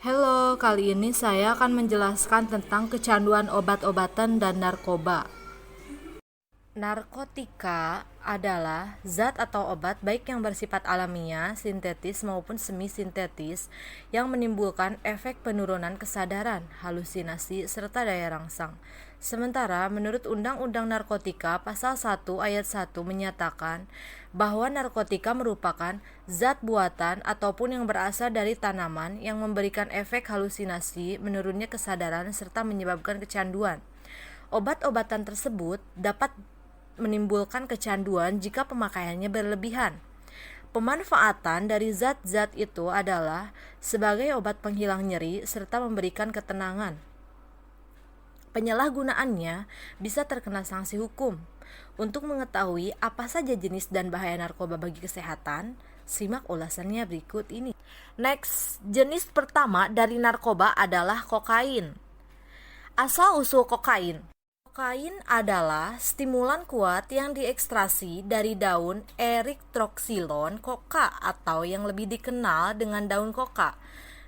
Halo, kali ini saya akan menjelaskan tentang kecanduan obat-obatan dan narkoba. Narkotika adalah zat atau obat baik yang bersifat alamiah, sintetis maupun semi-sintetis yang menimbulkan efek penurunan kesadaran, halusinasi, serta daya rangsang. Sementara menurut Undang-Undang Narkotika Pasal 1 Ayat 1 menyatakan bahwa narkotika merupakan zat buatan ataupun yang berasal dari tanaman yang memberikan efek halusinasi, menurunnya kesadaran, serta menyebabkan kecanduan. Obat-obatan tersebut dapat menimbulkan kecanduan jika pemakaiannya berlebihan. Pemanfaatan dari zat-zat itu adalah sebagai obat penghilang nyeri serta memberikan ketenangan. Penyalahgunaannya bisa terkena sanksi hukum. Untuk mengetahui apa saja jenis dan bahaya narkoba bagi kesehatan, simak ulasannya berikut ini. Next, jenis pertama dari narkoba adalah kokain. Asal-usul kokain. Kokain adalah stimulan kuat yang diekstrasi dari daun Erythrocylon coca atau yang lebih dikenal dengan daun koka.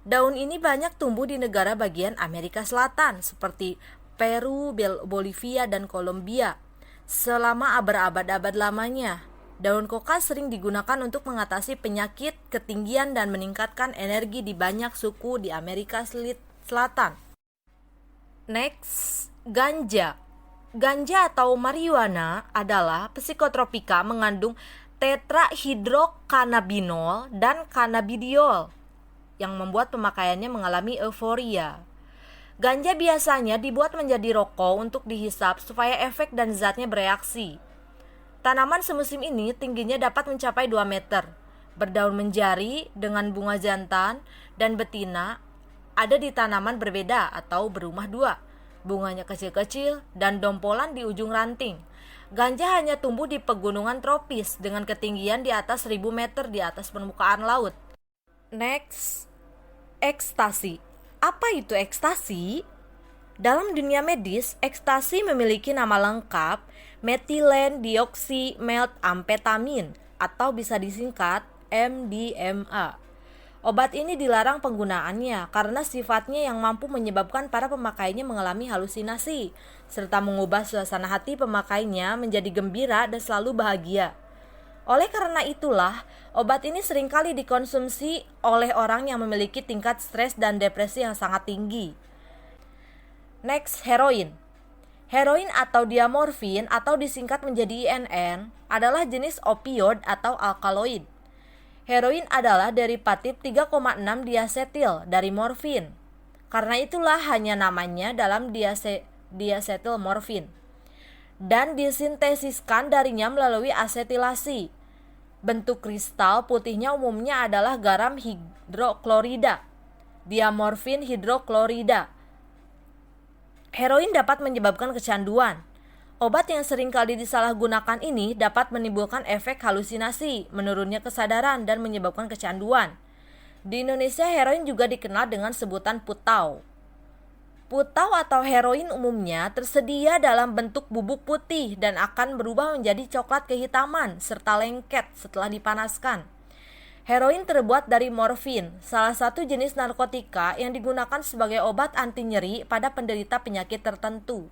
Daun ini banyak tumbuh di negara bagian Amerika Selatan seperti Peru, Bolivia, dan Kolombia. Selama berabad-abad lamanya, daun koka sering digunakan untuk mengatasi penyakit, ketinggian, dan meningkatkan energi di banyak suku di Amerika Selatan. Next, ganja. Ganja atau marijuana adalah psikotropika mengandung tetrahidrocannabinol dan cannabidiol yang membuat pemakaiannya mengalami euforia. Ganja biasanya dibuat menjadi rokok untuk dihisap supaya efek dan zatnya bereaksi. Tanaman semusim ini tingginya dapat mencapai 2 meter. Berdaun menjari dengan bunga jantan dan betina ada di tanaman berbeda atau berumah dua. Bunganya kecil-kecil dan dompolan di ujung ranting. Ganja hanya tumbuh di pegunungan tropis dengan ketinggian di atas 1000 meter di atas permukaan laut. Next, ekstasi. Apa itu ekstasi? Dalam dunia medis, ekstasi memiliki nama lengkap metilen dioksimetamfetamin atau bisa disingkat MDMA. Obat ini dilarang penggunaannya karena sifatnya yang mampu menyebabkan para pemakainya mengalami halusinasi, serta mengubah suasana hati pemakainya menjadi gembira dan selalu bahagia. Oleh karena itulah, obat ini seringkali dikonsumsi oleh orang yang memiliki tingkat stres dan depresi yang sangat tinggi. Next, heroin. Heroin atau diamorfin atau disingkat menjadi INN adalah jenis opioid atau alkaloid. Heroin adalah derivatif 3,6 diasetil dari morfin. Karena itulah hanya namanya dalam diasetil morfin. Dan disintesiskan darinya melalui asetilasi. Bentuk kristal putihnya umumnya adalah garam hidroklorida, diamorfin hidroklorida. Heroin dapat menyebabkan kecanduan. Obat yang sering kali disalahgunakan ini dapat menimbulkan efek halusinasi, menurunnya kesadaran, dan menyebabkan kecanduan. Di Indonesia, heroin juga dikenal dengan sebutan putau. Putau atau heroin umumnya tersedia dalam bentuk bubuk putih dan akan berubah menjadi coklat kehitaman serta lengket setelah dipanaskan. Heroin terbuat dari morfin, salah satu jenis narkotika yang digunakan sebagai obat anti nyeri pada penderita penyakit tertentu.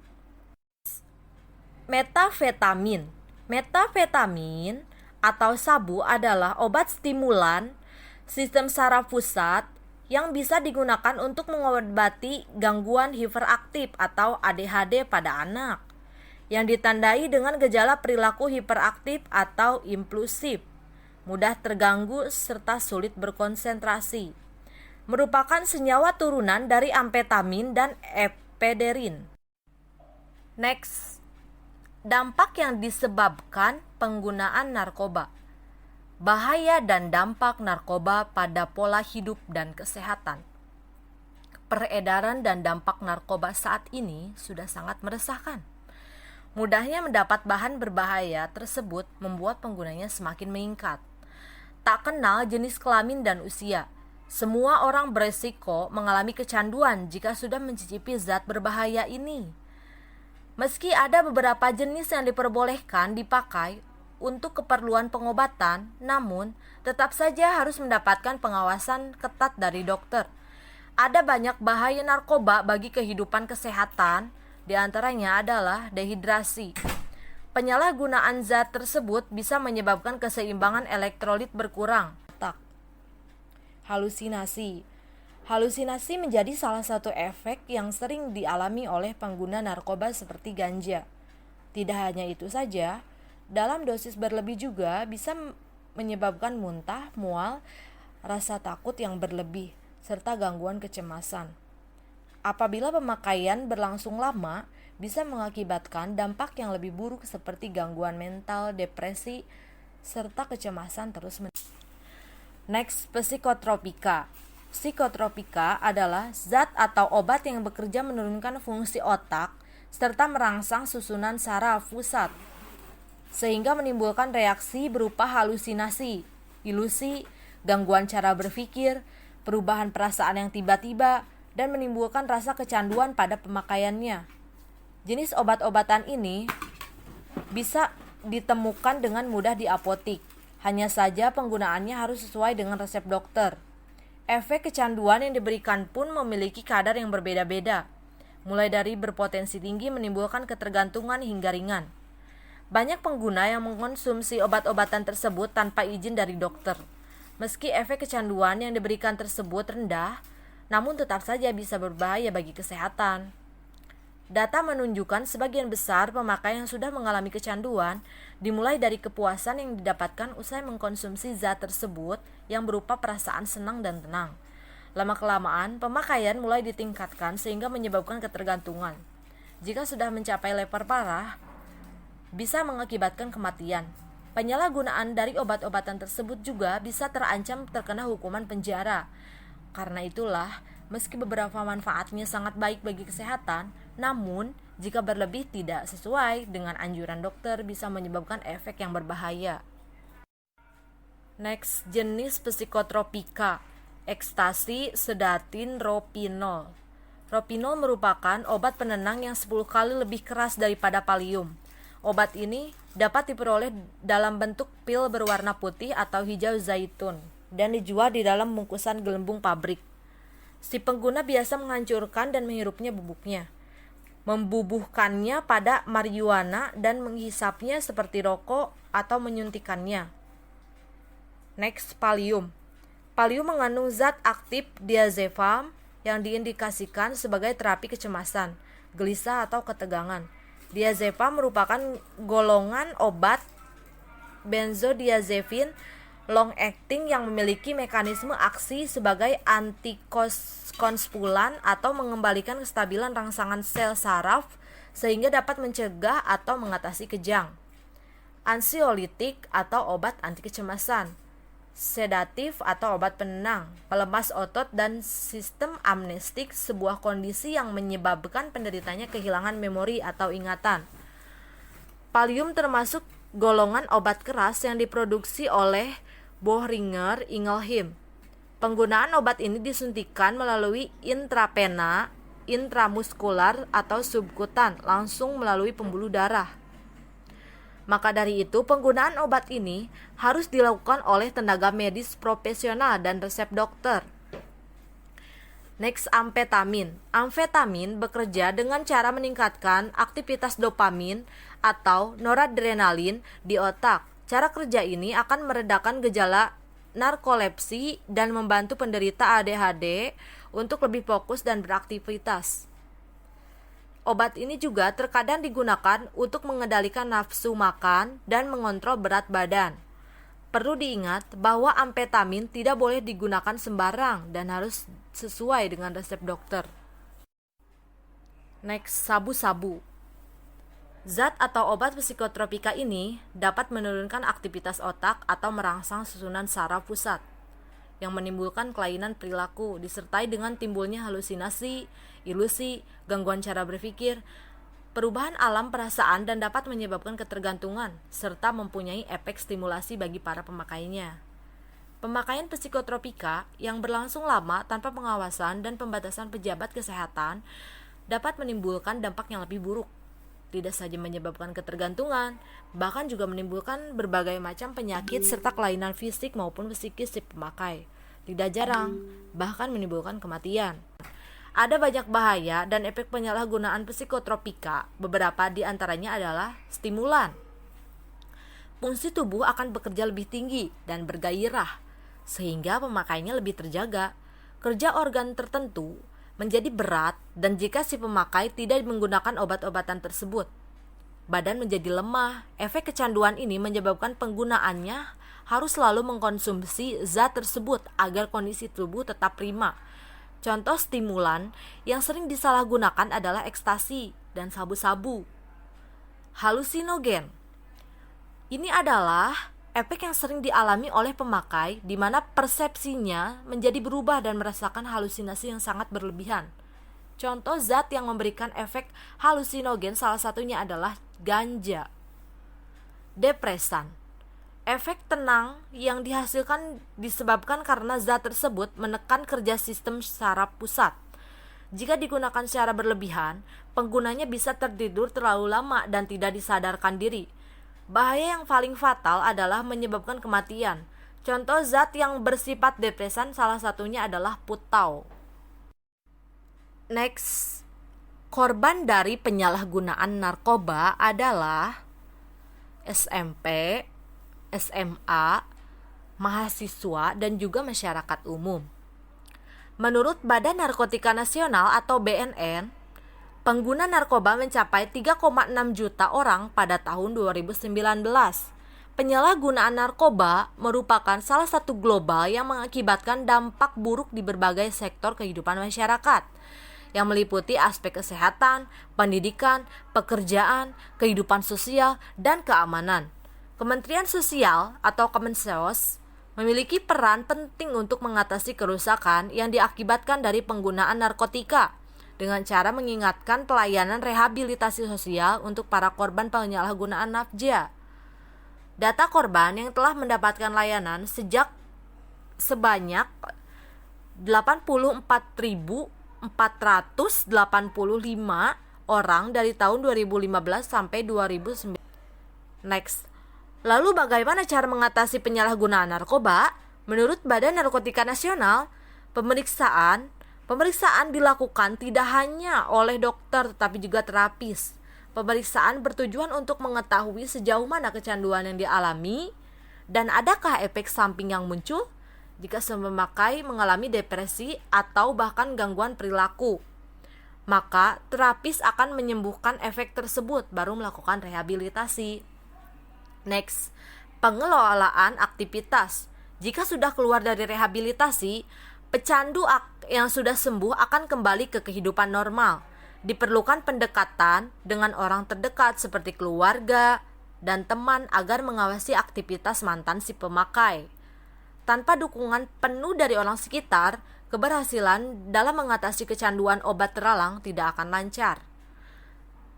Metafetamin. Metafetamin atau sabu adalah obat stimulan sistem saraf pusat yang bisa digunakan untuk mengobati gangguan hiperaktif atau ADHD pada anak yang ditandai dengan gejala perilaku hiperaktif atau impulsif, mudah terganggu serta sulit berkonsentrasi. Merupakan senyawa turunan dari amfetamin dan epedrin. Next, dampak yang disebabkan penggunaan narkoba. Bahaya dan dampak narkoba pada pola hidup dan kesehatan. Peredaran dan dampak narkoba saat ini sudah sangat meresahkan. Mudahnya mendapat bahan berbahaya tersebut membuat penggunanya semakin meningkat. Tak kenal jenis kelamin dan usia, semua orang beresiko mengalami kecanduan jika sudah mencicipi zat berbahaya ini. Meski ada beberapa jenis yang diperbolehkan dipakai untuk keperluan pengobatan, namun tetap saja harus mendapatkan pengawasan ketat dari dokter. Ada banyak bahaya narkoba bagi kehidupan kesehatan, di antaranya adalah dehidrasi. Penyalahgunaan zat tersebut bisa menyebabkan keseimbangan elektrolit berkurang. Halusinasi. Halusinasi menjadi salah satu efek yang sering dialami oleh pengguna narkoba seperti ganja. Tidak hanya itu saja, dalam dosis berlebih juga bisa menyebabkan muntah, mual, rasa takut yang berlebih, serta gangguan kecemasan. Apabila pemakaian berlangsung lama, bisa mengakibatkan dampak yang lebih buruk seperti gangguan mental, depresi, serta kecemasan terus-menerus. Next, psikotropika. Psikotropika adalah zat atau obat yang bekerja menurunkan fungsi otak serta merangsang susunan saraf pusat, sehingga menimbulkan reaksi berupa halusinasi, ilusi, gangguan cara berpikir, perubahan perasaan yang tiba-tiba, dan menimbulkan rasa kecanduan pada pemakaiannya. Jenis obat-obatan ini bisa ditemukan dengan mudah di apotik. Hanya saja penggunaannya harus sesuai dengan resep dokter. Efek kecanduan yang diberikan pun memiliki kadar yang berbeda-beda, mulai dari berpotensi tinggi menimbulkan ketergantungan hingga ringan. Banyak pengguna yang mengkonsumsi obat-obatan tersebut tanpa izin dari dokter. Meski efek kecanduan yang diberikan tersebut rendah, namun tetap saja bisa berbahaya bagi kesehatan. Data menunjukkan sebagian besar pemakai yang sudah mengalami kecanduan dimulai dari kepuasan yang didapatkan usai mengkonsumsi zat tersebut yang berupa perasaan senang dan tenang. Lama-kelamaan, pemakaian mulai ditingkatkan sehingga menyebabkan ketergantungan. Jika sudah mencapai level parah, bisa mengakibatkan kematian. Penyalahgunaan dari obat-obatan tersebut juga bisa terancam terkena hukuman penjara. Karena itulah, meski beberapa manfaatnya sangat baik bagi kesehatan, namun jika berlebih tidak sesuai dengan anjuran dokter bisa menyebabkan efek yang berbahaya. Next, jenis psikotropika. Ekstasi, sedatin, ropinol. Ropinol merupakan obat penenang yang 10 kali lebih keras daripada Valium. Obat ini dapat diperoleh dalam bentuk pil berwarna putih atau hijau zaitun dan dijual di dalam bungkusan gelembung pabrik. Si pengguna biasa menghancurkan dan menghirupnya bubuknya, membubuhkannya pada marijuana dan menghisapnya seperti rokok atau menyuntikannya. Next, Valium. Valium mengandung zat aktif diazepam yang diindikasikan sebagai terapi kecemasan, gelisah atau ketegangan. Diazepam merupakan golongan obat benzodiazepin long acting yang memiliki mekanisme aksi sebagai antikonspulan atau mengembalikan kestabilan rangsangan sel saraf sehingga dapat mencegah atau mengatasi kejang. Ansiolitik atau obat anti kecemasan, sedatif atau obat penenang, pelemas otot dan sistem amnestik, sebuah kondisi yang menyebabkan penderitanya kehilangan memori atau ingatan. Valium termasuk golongan obat keras yang diproduksi oleh Boehringer Ingelheim. Penggunaan obat ini disuntikan melalui intravena, intramuskular atau subkutan langsung melalui pembuluh darah. Maka dari itu, penggunaan obat ini harus dilakukan oleh tenaga medis profesional dan resep dokter. Next, amfetamin. Amfetamin bekerja dengan cara meningkatkan aktivitas dopamin atau noradrenalin di otak. Cara kerja ini akan meredakan gejala narkolepsi dan membantu penderita ADHD untuk lebih fokus dan beraktivitas. Obat ini juga terkadang digunakan untuk mengendalikan nafsu makan dan mengontrol berat badan. Perlu diingat bahwa amfetamin tidak boleh digunakan sembarang dan harus sesuai dengan resep dokter. Next, sabu-sabu. Zat atau obat psikotropika ini dapat menurunkan aktivitas otak atau merangsang susunan saraf pusat yang menimbulkan kelainan perilaku disertai dengan timbulnya halusinasi, ilusi, gangguan cara berpikir, perubahan alam perasaan dan dapat menyebabkan ketergantungan serta mempunyai efek stimulasi bagi para pemakainya. Pemakaian psikotropika yang berlangsung lama tanpa pengawasan dan pembatasan pejabat kesehatan dapat menimbulkan dampak yang lebih buruk. Tidak saja menyebabkan ketergantungan, bahkan juga menimbulkan berbagai macam penyakit serta kelainan fisik maupun psikis si pemakai. Tidak jarang, bahkan menimbulkan kematian. Ada banyak bahaya dan efek penyalahgunaan psikotropika. Beberapa di antaranya adalah stimulan. Fungsi tubuh akan bekerja lebih tinggi dan bergairah, sehingga pemakainya lebih terjaga. Kerja organ tertentu menjadi berat dan jika si pemakai tidak menggunakan obat-obatan tersebut, badan menjadi lemah. Efek kecanduan ini menyebabkan penggunaannya harus selalu mengkonsumsi zat tersebut agar kondisi tubuh tetap prima. Contoh stimulan yang sering disalahgunakan adalah ekstasi dan sabu-sabu. Halusinogen. Ini adalah efek yang sering dialami oleh pemakai di mana persepsinya menjadi berubah dan merasakan halusinasi yang sangat berlebihan. Contoh zat yang memberikan efek halusinogen salah satunya adalah ganja. Depresan. Efek tenang yang dihasilkan disebabkan karena zat tersebut menekan kerja sistem saraf pusat. Jika digunakan secara berlebihan, penggunanya bisa tertidur terlalu lama dan tidak disadarkan diri. Bahaya yang paling fatal adalah menyebabkan kematian. Contoh zat yang bersifat depresan salah satunya adalah putau. Next, korban dari penyalahgunaan narkoba adalah SMP, SMA, mahasiswa, dan juga masyarakat umum. Menurut Badan Narkotika Nasional atau BNN, pengguna narkoba mencapai 3,6 juta orang pada tahun 2019. Penyalahgunaan narkoba merupakan salah satu global yang mengakibatkan dampak buruk di berbagai sektor kehidupan masyarakat, yang meliputi aspek kesehatan, pendidikan, pekerjaan, kehidupan sosial, dan keamanan. Kementerian Sosial atau Kemensos memiliki peran penting untuk mengatasi kerusakan yang diakibatkan dari penggunaan narkotika dengan cara mengingatkan pelayanan rehabilitasi sosial untuk para korban penyalahgunaan nafza. Data korban yang telah mendapatkan layanan sebanyak 84.485 orang dari tahun 2015 sampai 2019. Next. Lalu bagaimana cara mengatasi penyalahgunaan narkoba? Menurut Badan Narkotika Nasional, pemeriksaan dilakukan tidak hanya oleh dokter tetapi juga terapis. Pemeriksaan bertujuan untuk mengetahui sejauh mana kecanduan yang dialami dan adakah efek samping yang muncul jika pemakai mengalami depresi atau bahkan gangguan perilaku. Maka terapis akan menyembuhkan efek tersebut baru melakukan rehabilitasi. Next, pengelolaan aktivitas. Jika sudah keluar dari rehabilitasi, pecandu yang sudah sembuh akan kembali ke kehidupan normal. Diperlukan pendekatan dengan orang terdekat seperti keluarga dan teman agar mengawasi aktivitas mantan si pemakai. Tanpa dukungan penuh dari orang sekitar, keberhasilan dalam mengatasi kecanduan obat terlarang tidak akan lancar.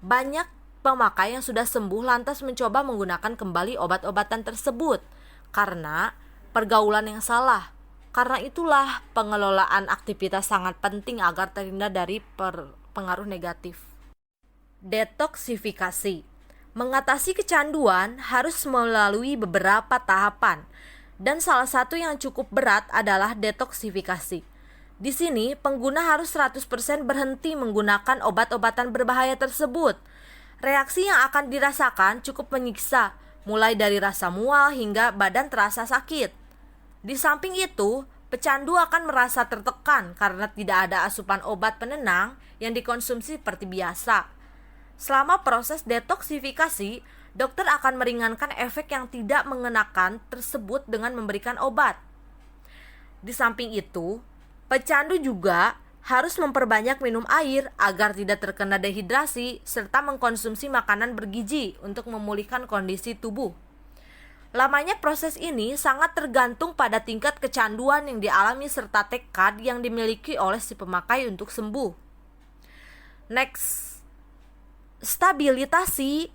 Banyak pemakai yang sudah sembuh lantas mencoba menggunakan kembali obat-obatan tersebut karena pergaulan yang salah. Karena itulah pengelolaan aktivitas sangat penting agar terhindar dari pengaruh negatif. Detoksifikasi. Mengatasi kecanduan harus melalui beberapa tahapan dan salah satu yang cukup berat adalah detoksifikasi. Di sini pengguna harus 100% berhenti menggunakan obat-obatan berbahaya tersebut. Reaksi yang akan dirasakan cukup menyiksa, mulai dari rasa mual hingga badan terasa sakit. Di samping itu, pecandu akan merasa tertekan karena tidak ada asupan obat penenang yang dikonsumsi seperti biasa. Selama proses detoksifikasi, dokter akan meringankan efek yang tidak mengenakan tersebut dengan memberikan obat. Di samping itu, pecandu juga harus memperbanyak minum air agar tidak terkena dehidrasi serta mengkonsumsi makanan bergizi untuk memulihkan kondisi tubuh. Lamanya proses ini sangat tergantung pada tingkat kecanduan yang dialami serta tekad yang dimiliki oleh si pemakai untuk sembuh. Next, stabilisasi.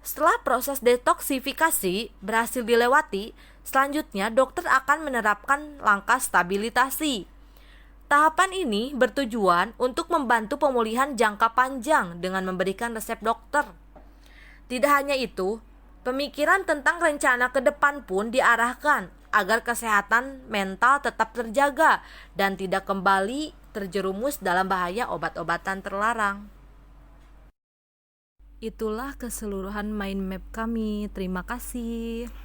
Setelah proses detoksifikasi berhasil dilewati, selanjutnya dokter akan menerapkan langkah stabilisasi. Tahapan ini bertujuan untuk membantu pemulihan jangka panjang dengan memberikan resep dokter. Tidak hanya itu, pemikiran tentang rencana ke depan pun diarahkan agar kesehatan mental tetap terjaga dan tidak kembali terjerumus dalam bahaya obat-obatan terlarang. Itulah keseluruhan mind map kami. Terima kasih.